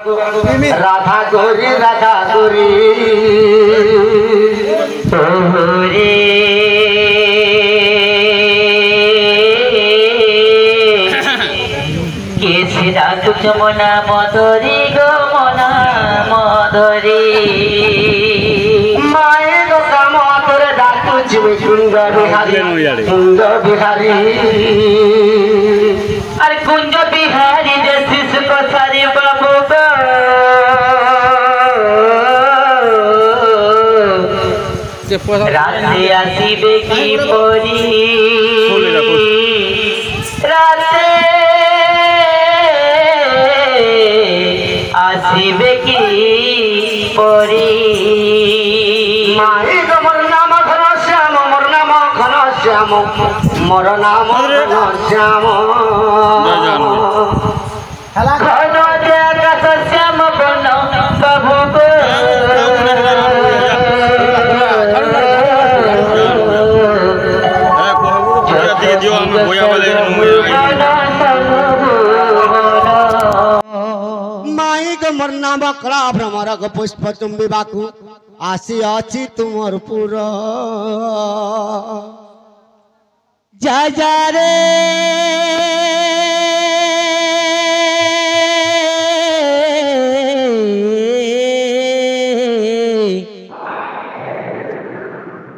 राधा गोरी रे केसिरा तुझ मना मधुरी गो मना मधुरी माए गो काम तोरे डाकू जिमे सुंदर बिहारी अरे कुंज बिहारी जैसी को सारी बाबू गो राते आसीबे की परी राते आसीबे की परी माई गो मोर नाम घनश्याम मोर नाम घनश्याम मोर नाम घनश्याम घन आकाश श्याम बन बाबू गो मोर नाम कला भ्रमर पुष्प चुंबिबाकू आसी अछि तुमर पुर जा जा रे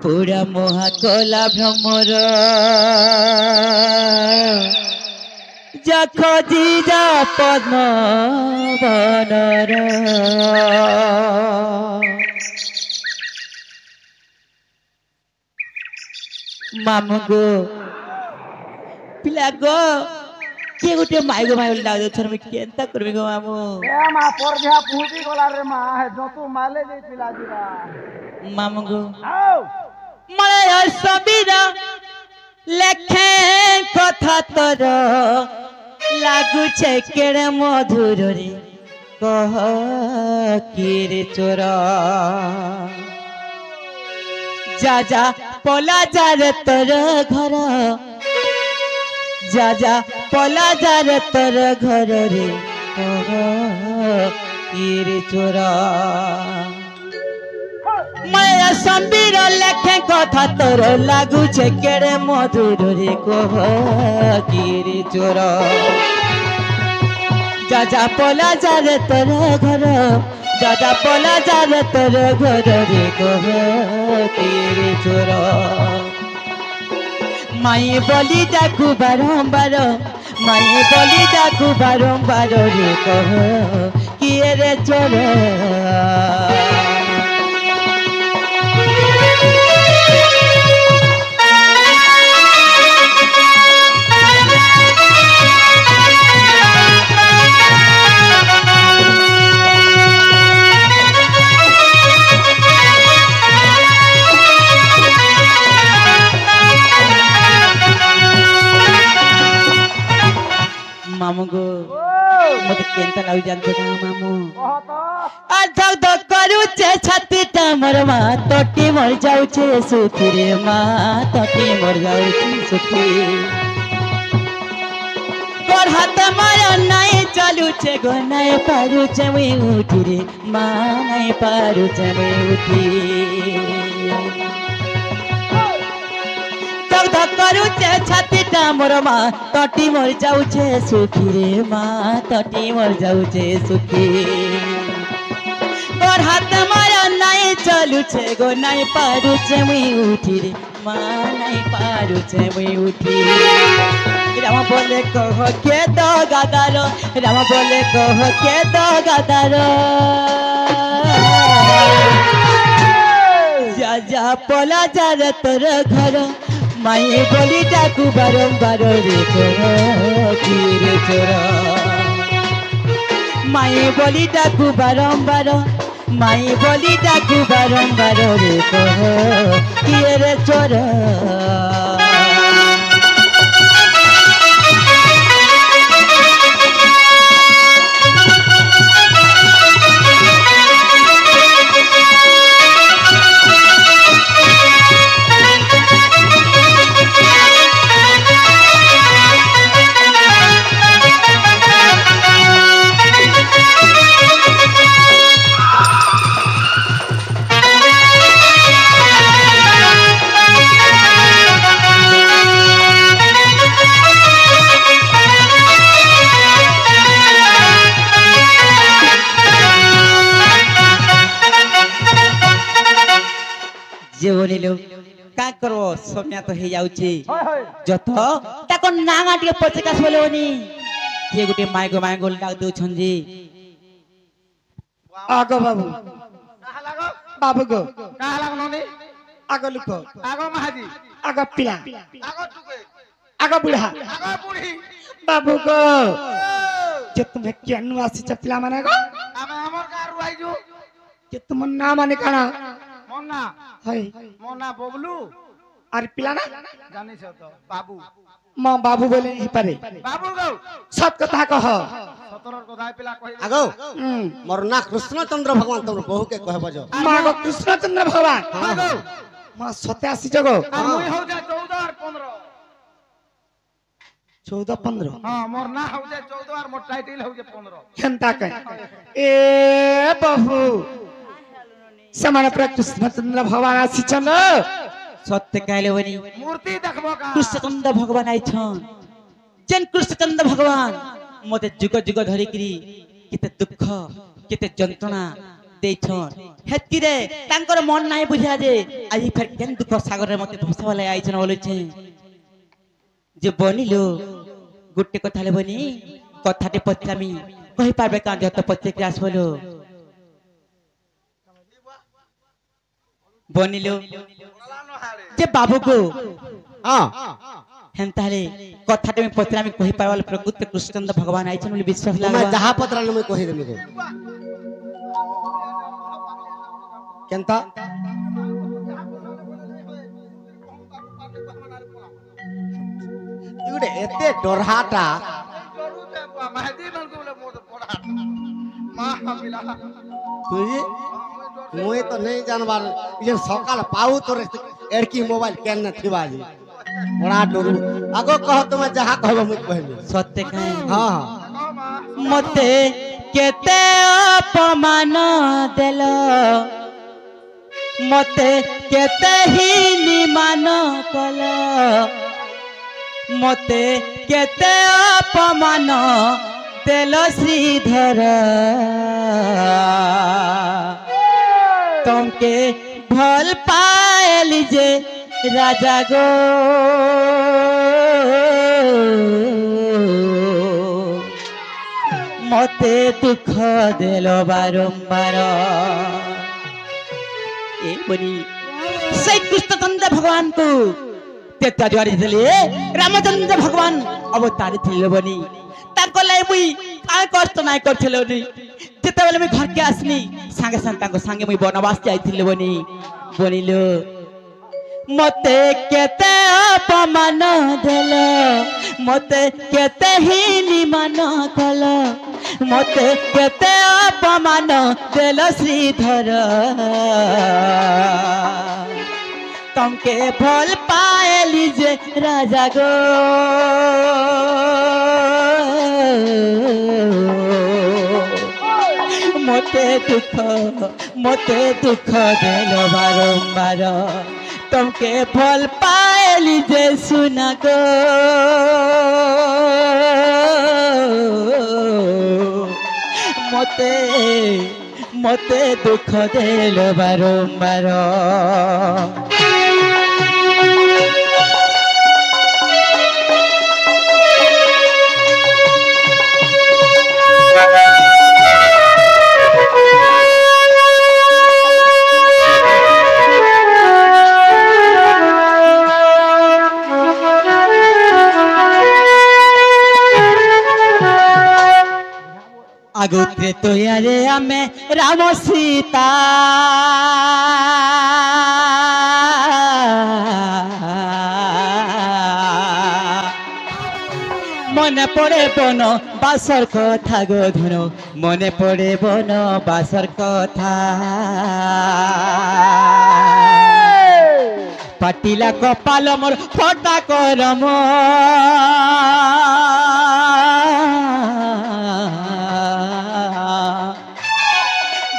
पूरा मोहा कला भ्रमर खोजी जा पद्म बनर मामू गो पिला गो के गोटे माई गो माई लाग छर में केंता करबे गो मामू ए मा पर जा पूजी गोला रे मा है जो तू माले दे पिला दिरा मामू गो आओ मले सबीरा लेखे कथा तोर लागू छे केड़े मधुर रे कह किरे चोर जा जा पला जा रे तोर घर जा जा पला जा रे तोर घर रे कह किरे चोर माया संबीर लेखे कथा तोर लागू छे केड़े मधुर रे कह किरे चोर जा जा पला जा रे तोर घर जा जा पला जा रे तोर घर रे कह किरे चोर माई बोली डाकू बारंबार माई बोली डाकू बारंबार रे कह किए रे चोर मामू गो मते केंता लाउ जानतो ना मामू आ धक धक करू छे छाती ता मोर मा तोटी मर जाउ छे सुखी रे मा तोटी मर जाउ छे सुखी गोर हाथ मार नाई चालू छे गो नाई पारू छे वे उठी रे मा नाई पारू छे वे उठी करू छे छाती ता मोर मा तटी मर जाऊ छे सुखी रे मा तटी मर जाऊ छे सुखी और हाथ मारा नाई चलू छे गो नाई पारू छे मुई उठी रे मा नाई पारू छे मुई उठी राम बोले कह के दो गादार राम बोले कह के दो गादार जा जा पला जा रे तोर घर माई बोली डाकू बारंबार रे कह किरे चोर माई बोली डाकू बारंबार माई बोली डाकू बारंबार रे कह किरे चोर जे बोलिलो का करबो सोनिया तो हे जाउची जत ताको नागा टिके पचकास बोलेबनी के गुटे माइगो डाक दउ छंजी आगो बाबू कहा लागो बाबू गो कहा लागो ननी आगो लुको आगो महाजी आगो पिला आगो टुके आगो बुढ़ा आगो बुढ़ी बाबू गो जे तुम्हें केनु आसी पिला माने गो आमे हमर कारु आइजु जे तुम ना माने काना मोना है मोना बबलू और पिला ना जानि छ तो बाबू मां बाबू बोले ही पारे बाबू गो सत कथा कह सतरर कथा पिला कहि आगो मोर ना कृष्णचंद्र भगवान तुम बहु के कहबो जो मां गो कृष्णचंद्र भगवान बाबू मां 87 जगो आ मुई हो जा 14 और 15 14-15 हां मोर ना हो जा 14 और मोर टाइटल हो जा 15 केनता कह ए बहू समान पर कृष्णचंद्र भगवान आसी छन सत्य कहले बनी मूर्ति देखबो का कृष्णचंद्र भगवान आइ छन जेन कृष्णचंद्र भगवान मते जुग जुग धरि करी केते दुख केते जंत्रणा दे छन हेति रे तांकर मन नाही बुझा जे आज फेर केन दुख सागर रे मते धोसा वाला आइ छन बोले छे जे बनिलो गुट्टे कथा ले बनी कथाटे पत्रामी कहि पारबे का जत पत्ते क्लास बोलो बनिलो जे बाबू को हां हेनताले कथाटे में पत्रामी कहि पारवाल प्रकृत कृष्णचंद्र भगवान आइ छन बोली विश्वास मैं लागबा जहा पत्र न मैं कहि देमी को केनता इगुडे एते डरहाटा जरूर है महाजी मन को बोले मोर पड़ा मां मिला तुई मुई तो नहीं जानबार ये सकाल पाऊ तो एड़की मोबाइल केन न थिबाजी बड़ा डरू आगो कह तुम जहा कहबो मैं कहबे सत्य कहे हां हां मते केते अपमान देल मते केते ही निमान कल मते केते अपमान देल श्रीधर तुमके भल पाएली जे राजा गो मते दुख देल बारंबार ए बनी से कृष्णचंद्र भगवान को तेता द्वारी दिले रामचंद्र भगवान अवतारी थिले बनी ताको लाई मुई काय कष्ट नाय करथिलो नी जेते बेले मैं घर के आसनी संगे संग ताको संगे मुई वनवास जाइथिले बनी बनिलो मते केते अपमान देल मते केते ही निमान कल मते केते अपमान देल श्रीधर तुमके भल पाएली जे राजा गो मते दुख देल बारंबार तुमके भल पाएली जे सुना गो मते दुख देल बारंबार आगोत्रे तो यारे आमे राम सीता मने पड़े बन बासर कथा गो धुनो मने पड़े बन बासर कथा पाटिला कपाल मोर फटा करम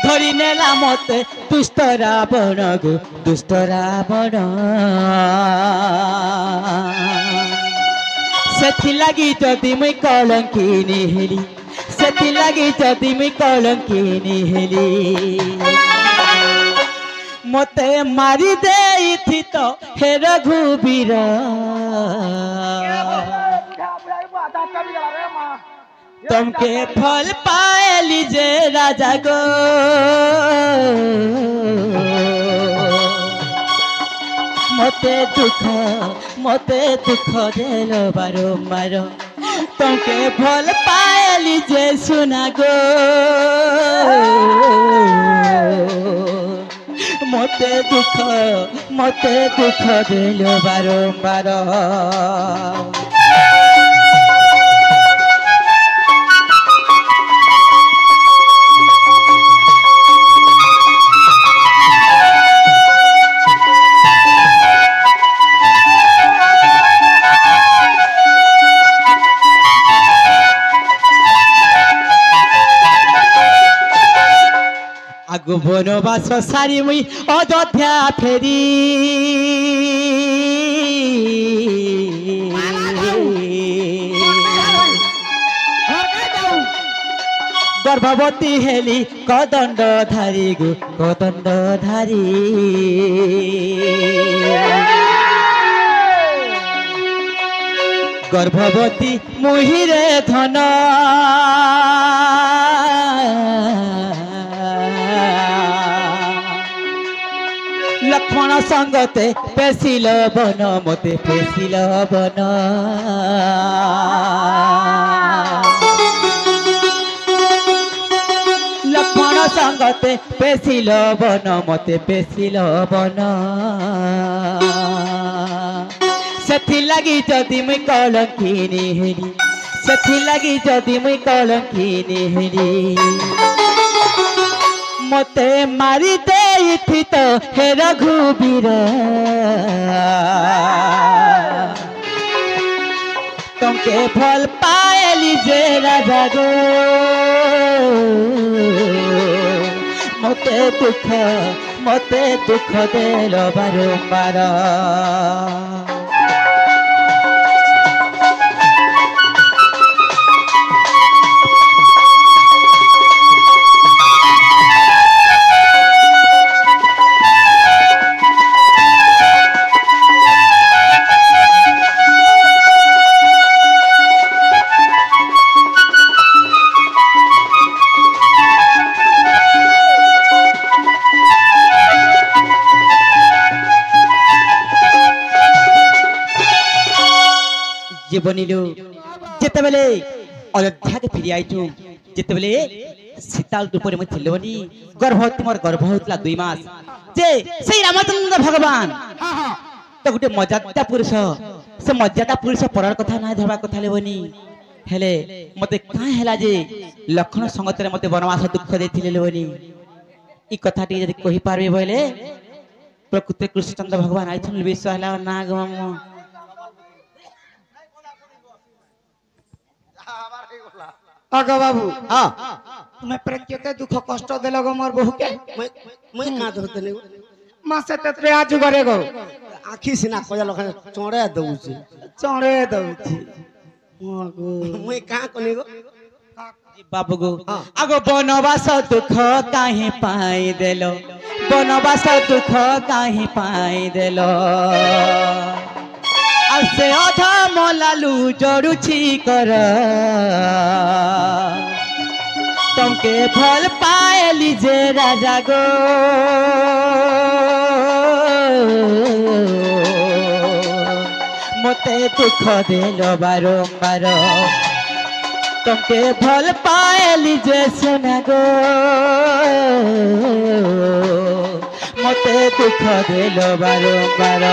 धरी नेला मते दुष्ट रावण गो दुष्ट रावण सेथि लागी जदि मुई कलंकिनी हेली सेथि लागी जदि मुई कलंकिनी हेली मते मारी दे थी तो हे रघुबीर तुमके फल पाए लीजे राजा गो मते दुख देलो बारंबार तुमके फल पाए लीजे सुना गो मते दुख देलो बारंबार आगो बनवास सारी मुई अयोध्या फेरी गर्भवती हेली कदंड धारी गो कदंड धारी गर्भवती मुहिरे धन लक्ष्मण संगते पेशिल बन मते पेशिल बन लक्ष्मण संगते पेशिल बन मते पेशिल बन सेथि लगी जदि मुई कलंकिनी हेरी सेथि लगी जदि मुई कलंकिनी हेरी मते मारी दे थी तो हे रघुबीर तुमके फल पाए लीजे राजा गो मते दुख देलो बारंबार जीवनी जिते बेले अयोध्या के फिर आई जिते बेले सीताल रूप में थिलवनी गर्भवती मोर गर्भ होता 2 मास जे से रामचंद्र भगवान तो गोटे मर्यादा पुरुष से मर्यादा पुरुष पर कथा ना धरवा कथा लेवनी हेले मते का हैला जे लक्षण संगत रे मते वनवास दुख देथिले लेवनी ई कथाटी यदि कहि पारबे बोले प्रकृति कृष्णचंद्र भगवान आइथन विश्व हला ना गम अगो बाबू हां तुम्हें प्रकृति दुख कष्ट देलो गो मोर बहु के मैं का धरते नहीं मासे तत्रे आज करे गो आखी सिना कोया लखन चोड़े दउची चढ़े दउची मैं का कोनी गो बाबू गो आगो बनवास दुख काहे पाई देलो बनवास दुख काहे पाई देलो से अधा मलालू जड़ुछी कर तुमके फल पाए लीजे राजा गो मते दुख देलो बारंबार तुमके फल पाए लीजे सोना गो मते दुख देलो बारंबार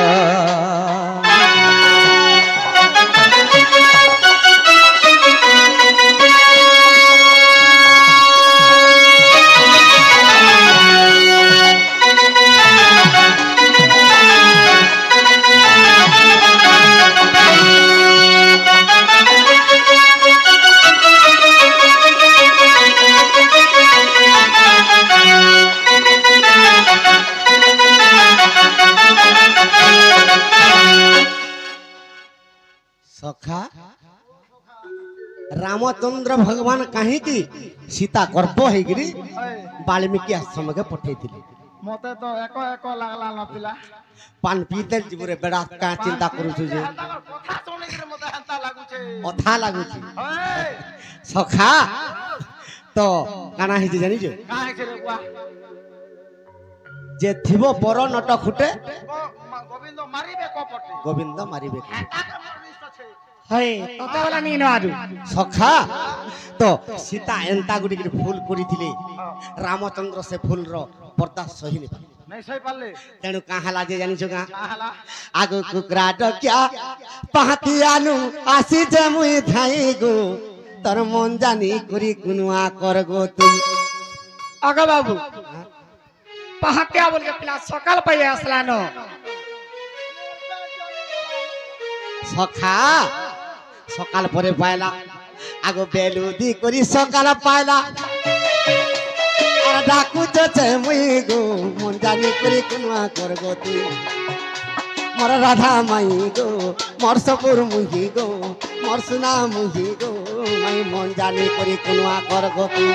सखा रामचंद्र भगवान कहीं की सीता गर्भ होगी वाल्मीकि आश्रम के पठे মতে তো এক এক লাগলা নপিলা পান পিতে জীবরে বেড়া কা চিন্তা করুছু যে কথা শুনিকি মতে হান্তা লাগুছে অথা লাগুছি ওই সখা তো কানা হিজি জানিছ কাহে রে বুয়া যে থিব বড় নট খুটে গোবিন্দ মারিবে কপটে গোবিন্দ মারিবে এটাকে মনিষ্ট আছে হয়ে তোতে বলা নি নআজু সখা তো সীতা এন্তা গুড়ি ফুল করিଥିଲେ রামচন্দ্র সে ফুলর বরদাস্ত সহিনি নাই সই পারলে তেণু কাহালা যে জানিছ গা কাহালা আগু কুকরা ডকিয়া পাহাতি আনু আসি যে মুই ধাই গো তোর মন জানি করি কুনুয়া করগো তুই আগা বাবু পাহাটিয়া বল के पिला सकाल पाई আসলানো সখা সকাল পরে পাইলা আগো বেলুদি করি সকাল পাইলা আর ডাকু চে মুই গো মন জানি করি কুনুয়া করগো তুই মোর রাধা মাই গো মোর সপুর মুহি গো মোর সুনা মুহি গো মাই মন জানি করি কুনুয়া করগো তুই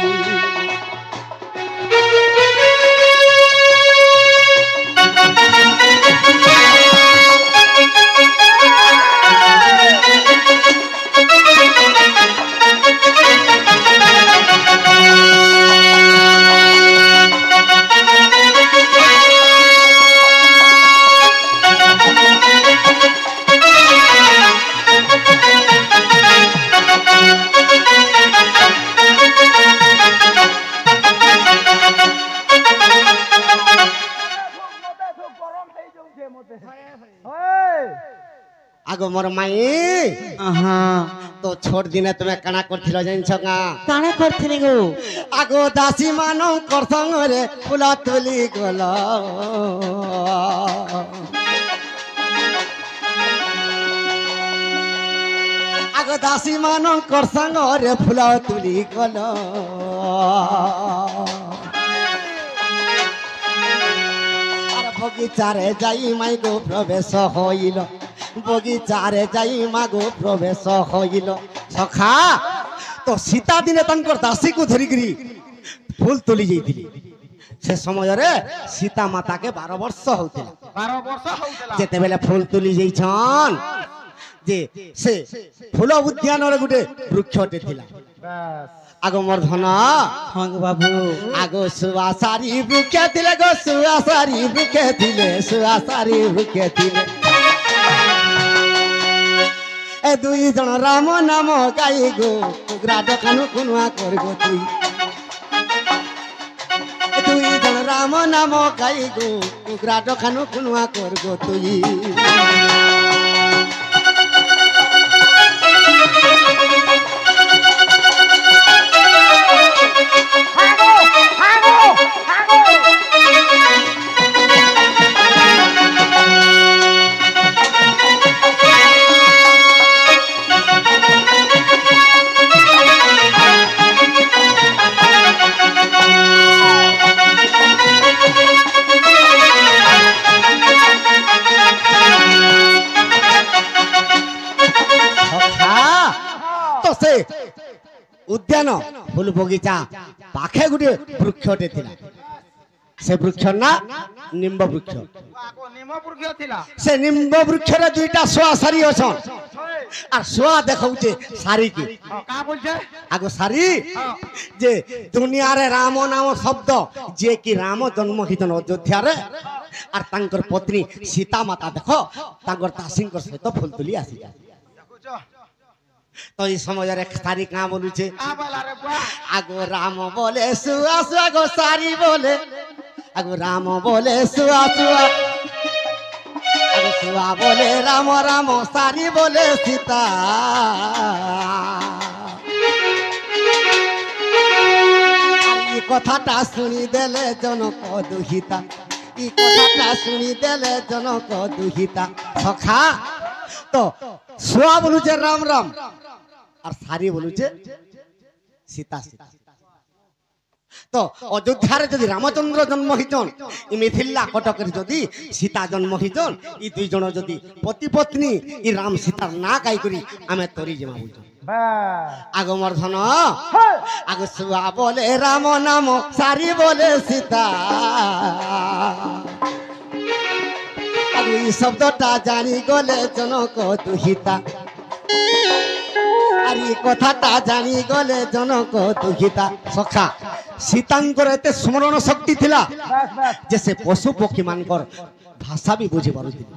আগো মোর মাই তো ছোট দিনে তুমি কানা করছিল জানিছ গা কানে করছিনি গো আগো দাসী মানকর সঙ্গে ফুল তুলি গল আগো দাসী মানকর সঙ্গে ফুল তুলি গল আর বগিচারে যাই মাই গো প্রবেশ হইল বগিচারে যাই মাগো প্রবেশ হইল সখা তো সীতা দিনে তাঙ্কর দাসীকে ধরিকি ফুল তুলি যাইଥିଲି সে সময়রে সীতা মাতাকে 12 ବର୍ଷ হউଥିଲା 12 ବର୍ଷ ହଉଥିଲା যেতেবেলে ফুল তুলি যাইছন যে সে ফুল উদ্যানরে গুটে বৃক্ষଟେ ଥିଲା বাস আগো মোর ধন হ্যাঁ গো বাবু আগো সুয়াসারি বৃক্ষ ଥିଲେ গো সুয়াসারি বৃক্ষ ଥିଲେ সুয়াসারি বৃক্ষ ଥିଲେ এ দুই জন রাম নাম গাই গো কুকুরা দোকান কুনুয়া করগো তুই এ দুই জন রাম নাম গাই গো কুকুরা দোকান কুনুয়া করগো তুই উদ্যান ফুল বগিচা পাখে গুটে বৃক্ষটে ଥିଲା সে বৃক্ষ না নিম্ব বৃক্ষ আগো নিম বৃক্ষ ଥିଲା সে নিম্ব বৃক্ষরে দুইটা শোয়া সারি অছন আর শোয়া দেখাউছে সারি কি কা বলছে আগো সারি যে দুনিয়ারে রাম নাম শব্দ যে কি রাম জন্ম হিতন অযোধ্যারে আর তাঙ্কর পত্নী সীতা মাতা দেখো তাঙ্কর দাসীঙ্কর সহিত ফুল তুলি আসি দেখুছ তো এই সময়ের এক সারি কাঁ বলুছে কা বলা রে বুয়া আগো রাম বলে সুয়া সুয়া গো সারি বলে আগো রাম বলে সুয়া সুয়া আগো সুয়া বলে রাম রাম সারি বলে সীতা এই কথাটা শুনি দেলে জনক দুহিতা এই কথাটা শুনি দেলে জনক দুহিতা সখা তো সুয়া বলুছে রাম রাম আর সারি বলুছে সীতা সীতা তো অযোধ্যারে যদি রামচন্দ্র জন্ম হইছন ই মিথিলা কটকের যদি সীতা জন্ম হইছন ই দুই জন যদি পতি পত্নী ই রাম সীতার না গাই করি আমি তরি জমা বুঝ आगो मोर धन आगो सुआ बोले राम नाम सारी बोले सीता आगो ई शब्दटा जानी गले जनक दुहिता আর এই কথাটা জানি গলে জনক দুঃখিতা সখা সীতাঙ্কর এতে স্মরণ শক্তি ଥିଲା যে সে পশু পক্ষী মানকর ভাষা বি বুঝি পারুছিল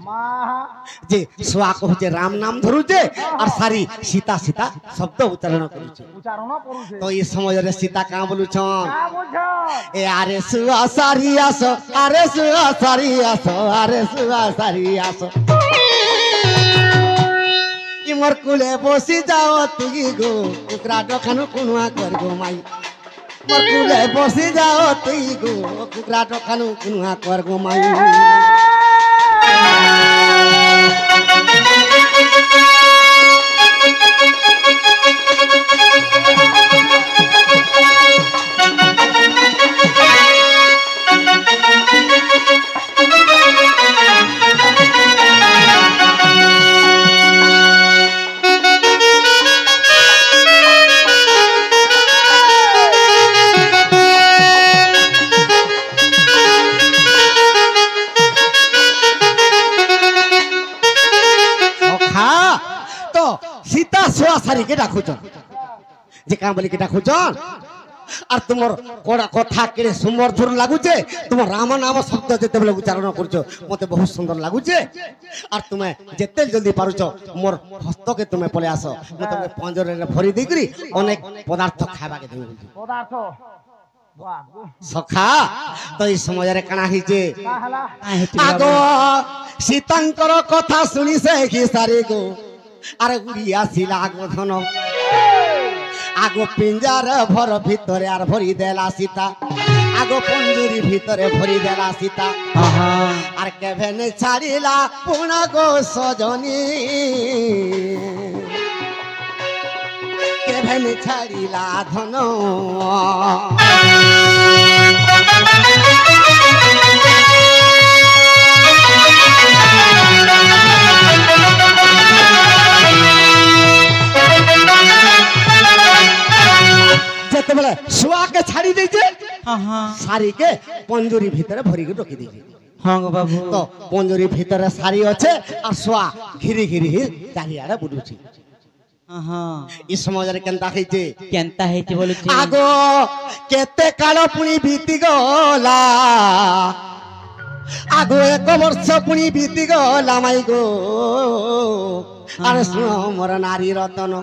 যে শুয়া কହୁছে রাম নাম ধরুছে আর সারি সীতা সীতা শব্দ উচ্চারণ করুছে তো এই সমୟରେ সীতা কাঁ বলুছন এ আরে শুয়া সারি আসো আরে শুয়া সারি আসো আরে শুয়া সারি আসো मोर कुले बसी जाओ तुगी गो कुकरा डखानु कुनुआ कर गो माई मोर कुले बसी जाओ तुगी गो कुकरा डखानु कुनुआ कर गो माई सारी के डाकुचन जे काम बोली के डाकुचन আর তোমার কোড়া কথা কেড়ে সুমধুর লাগুছে তোমার রাম নাম শব্দ যেতে বেলে উচ্চারণ করছো মতে বহুত সুন্দর লাগুছে আর তুমি যেতে জলদি পারুছ মোর হস্তকে তুমি পলে আসো মে তুমি পঞ্জরে ভরি দেইকরি অনেক পদার্থ খাইবাকে দেই পদার্থ সখা তো এই সময়ের কানা হইছে আগো সীতাঙ্কর কথা শুনিছে কি সারি গো আরে উড়িয়া ছিল আগো ধন আগো পিঞ্জার ভর ভিতরে আর ভরি দেলা সীতা আগো পঞ্জুরি ভিতরে ভরি দেলা সীতা আর কেভেনে ছাড়িলা পুনা গো সজনী কেভেনে ছাড়িলা ধন যেতেবেলে শুয়াকে ছাড়ি দিয়েছে শাড়ি কে পঞ্জুরি ভিতরে ভরি के रखी दीजिए हां बाबू तो पঞ্জুরি ভিতরে শাড়ি আছে আর শুয়া ঘিরি ঘিরি চারিয়াড়ে বুড়ুছি এই সমাজরে কেনতা হইছে বলুছি আগো কেতে কাল পুনি বিতি গলা আগো এক বর্ষ পুনি বিতি গলা মাই গো আরে শুনো মোর নারী রতন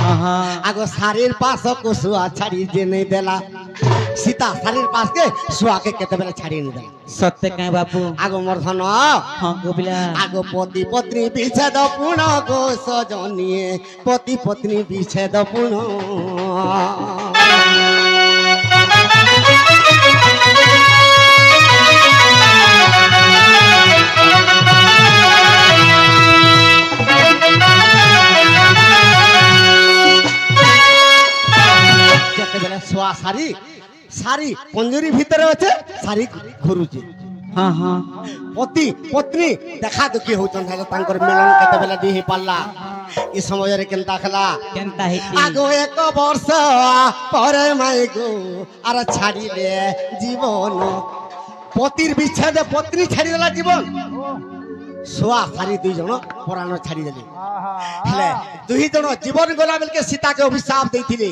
आगो शारीर पास को सुआ छाड़ी जे नहीं देला सीता शारीर पास के सुआ के केते बेला छाड़ी नहीं देला सत्य कहे बापू आगो मोर धन हां गोबिला आगो पति पत्नी विच्छेद पुण गो सजनिए पति पत्नी विच्छेद पुण सारी सारी पंजरी भीतर अच्छे सारी घुरुचे हाँ हाँ पति पत्नी देखा दुखी होचन है तांकर मिलन केते बेला दिहि पाल्ला ई समय रे केनता खला केनता हेती आगो एक वर्ष परे माई गो आर छाड़ी ले जीवन पतिर विच्छेद पत्नी छाड़ी देला जीवन सुआ सारी दुई जन पुराण छाड़ी देले हेले दुई जन जीवन गला बेल के सीता के अभिशाप देथिले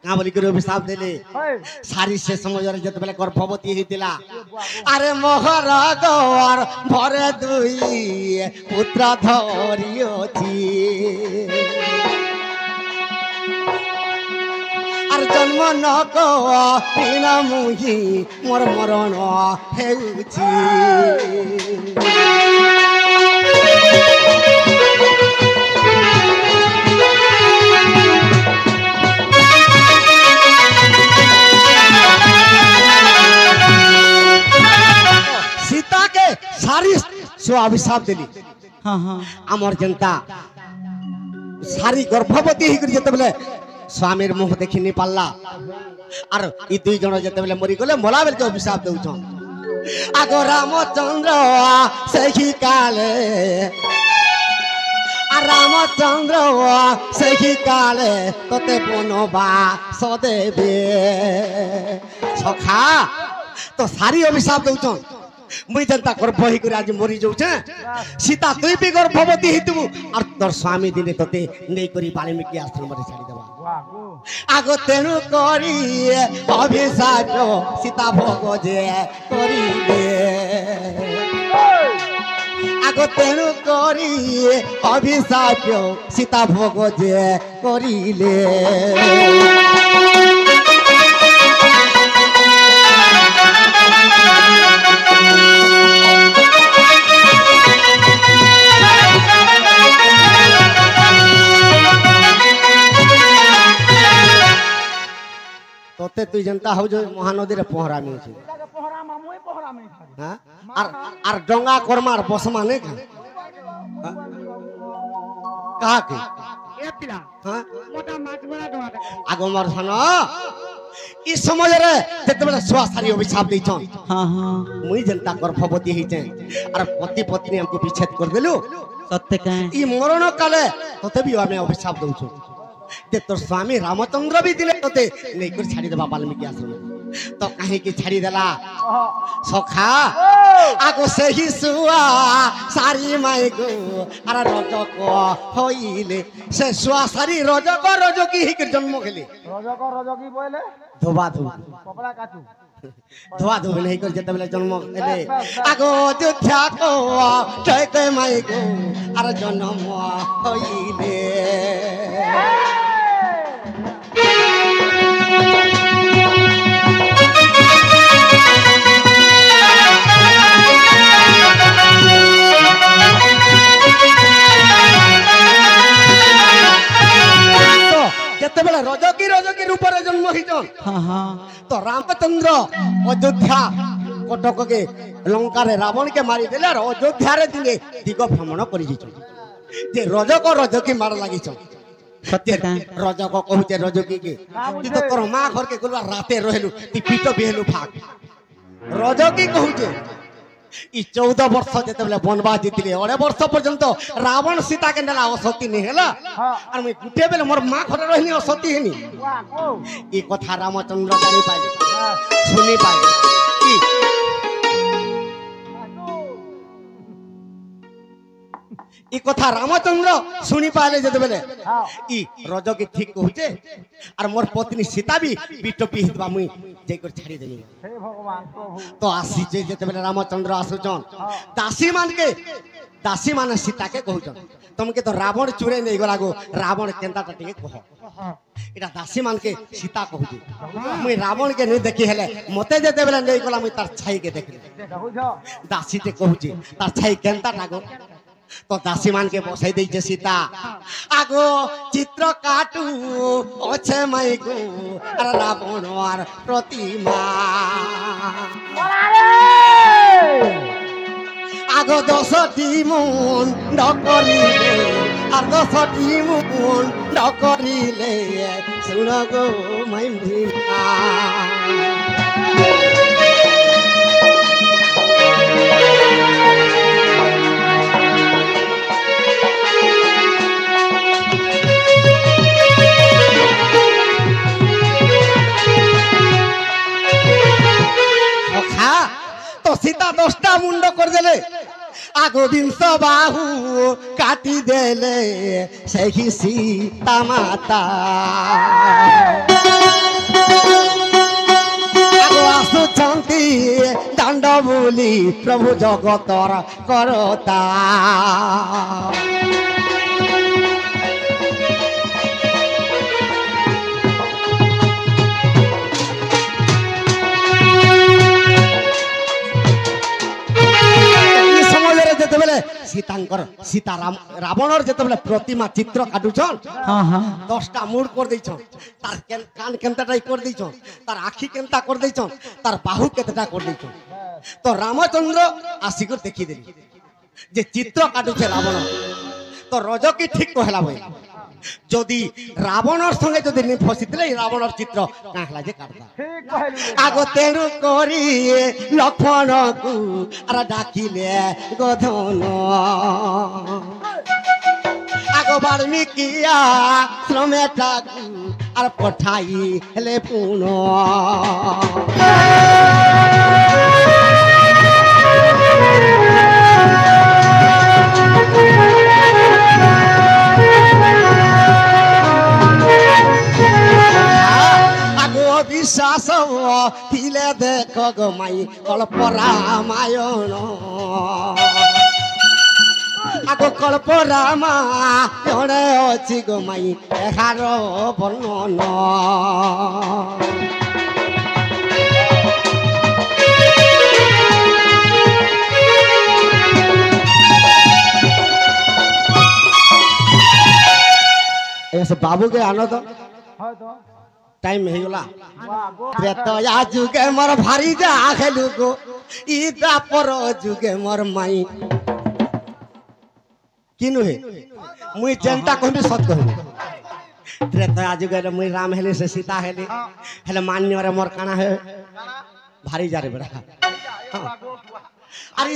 का बोली के अभिशाप देले सारी से समय रे जत बेले गर्भवती हितिला अरे मोहर गवर भरे दुई पुत्र धरियोथि আর জন্ম নক পিনা মুহি মোর মরণ হেউছি সীতাকে সারি সো অভিশাপ দিলি हाँ हाँ আমার জনতা সারি গর্ভবতী হই যেতে বলে स्वामीर मुह देखी नहीं पाला और ई दुई जन जते बेले मरी गले मला बेल के अभिशाप देउछन आगो रामचंद्र सही काले और রামচন্দ্র সেই কালে তোতে বনবাস দেবে সখা তো সারি অভিশাপ দৌছন মুই যেন তাকর বহি করে আজ মরি যাউছে সীতা তুই বি গর্ভবতী হইতবু আর তোর স্বামী দিনে তোতে নেই করি বাল্মীকি আশ্রমরে ছাড়ি দেবা আগ তেণু করি অভিশাপ সীতা ভোগ যে করিবে আগ তেণু করি অভিশাপ সীতা ভোগ যে করিলে তোতে তুই জনতা হও যে মহানদীর পহরা মিছে হ্যাঁ আর ডঙ্গা কর্মার বসমা নেই খা কাকে এ পিলা হ্যাঁ মোটা মাছ বড়া ডোয়া আগমর ধন ই সমୟରେ যেତେବେଳେ ଛୁଆ ସାରି ଅଭିଶାପ ଦେଇଛନ୍ हाँ हाँ ମୁଇଁ ଯେନ୍ତା ଗର୍ଭବତୀ ହେଇଛେ ଆର ପତି ପତ୍ନୀ ଆମକୁ ବିଚ୍ଛେଦ କରିଦେଲୁ सत्य कहें ଇ ମରଣ କାଳେ ତତେ ବି ଆମେ ଅଭିଶାପ ଦଉଛୁ ଯେ ତୋର ସ୍ୱାମୀ ରାମଚନ୍ଦ୍ର ବି ଦିଲେ ତତେ ନେଇକରି ଛାଡ଼ିଦେବା ବାଲ୍ମୀକି ଆଶ୍ରମ ତ କାହିଁକି ଛାଡ଼ିଦେଲା ସଖା ଆଗ ସେହି ଶୁଆ ସାରି ମାଇକୁ ଆର ରଜକ ହଇଲେ ସେ ଶୁଆ ସାରି ରଜକ ରଜକି ହେଇକରି ଜନ୍ମ ହେଲେ ରଜକି ବୋଇଲେ ଧୋବା ଧୋବା କପଡ଼ା କାଚୁ ধোয়া ধোবে নেই করে যেতে জন্ম এলে আগো যোদ্ধা কো জয় কে মাই গো আর জন্ম হইলে যেতবেলে রজকি রজকি রূপরে জন্ম হইছন हाँ हाँ তো রামচন্দ্র অযোধ্যা কটককে লঙ্কারে রাবণকে মারি দেলে আর অযোধ্যারে দিনে দিগ ভ্রমণ করে যাইছন যে রজক রজকি মার লাগিছন सत्य कहें রজক কহুছে রজকি কে তুই তো তোর মা ঘরকে গলু আর রাতে রহেলু তুই পিট বিহেলু ভাগ রজকি কহুছে ই 14 বর্ষ যেতবেলে বনবাস জিতিলে 18 বর্ষ পর্যন্ত রাবণ সীতাকে নেলা অসতী নি হেলা আর মুই গুটে বেলে মোর মা ঘরে রহিনি অসতী হেনি ই কথা রামচন্দ্র জানি পাইলে শুনি পাইলে ই কথা রামচন্দ্র শুনি পাইলে যেতবেলে ই রজকি ঠিক কহুছে আর মোর পত্নী সীতা বি বিটপি হিতবা মুই যাই করে ছাড়ি দেনি হে ভগবান প্রভু তো আসিছে যেতবেলে রামচন্দ্র আসুছন দাসী মানে সীতাকে কহুছন তোমাকে তো রাবণ চুরে নেই গলা গো রাবণ কেন্তাটা টিকে কহ এটা দাসী মানকে সীতা কহুছে মুই রাবণকে নেই দেখি হেলে মতে যেতবেলে নেই গলা মুই তার ছাইকে দেখলি দেখুছ দাসীতে কহুছে তার ছাই কেন্তাটা গো তো দাসী মানকে বসাই দিয়েছে সীতা আগো চিত্র কাটু অছে মাই গো আর রাবণ আর প্রতিমা আগো 10টি মন ডকরিলে আর 10টি মন ডকরিলে শুন গো মাই ভীমা তো সীতা 10টা মুন্ড করে দিলে আগো 20 বাহু কাটি দেলে সেই সীতা মাতা আগো আসুছন্তি দাণ্ড বুলি প্রভু জগতর করতা যেতবেলে সীতাঙ্কর সীতা রাবণর যেতবেলে প্রতিমা চিত্র কাটুছন हाँ हाँ 10টা মুড় করে দিয়েছন তার কান কেনটাটাই করে দিয়েছন তার আখি কেনটা করে দিয়েছন তার বাহু কেতটা করে দিয়েছন তো রামচন্দ্র আসিকর দেখি দেলি যে চিত্র কাটুছে রাবণ তো রজকি ঠিক কহলা বই যদি রাবণর সঙ্গে যদি নি ফসিলে রাবণর চিত্র কাহলা যে কাটতা ঠিক কইলি আগ তেণু করি লক্ষ্মণকু আর ডাকিলে গধন বাল্মিকিয়া শ্রমে ঠাকুর আর পঠাই হেলে পুন বিশ্বাস থিলে দেখ গো মাই কল্প রামায়ণ আগো কল্প রামায়ণে অছি গো মাই এহার বর্ণন বাবু কে আনো তো টাইম হয়ে গলা ত্রেতয়া যুগে মোর ভারি যা খেলু গো ইতা পর যুগে মোর মাই কিনু হে মুই যেনটা কহিবি সত কহিবি ত্রেতয়া যুগে মুই রাম হেলি সে সীতা হেলি হেলে মান্যরে মোর কানা হে ভারি যা রে বেড়া আরে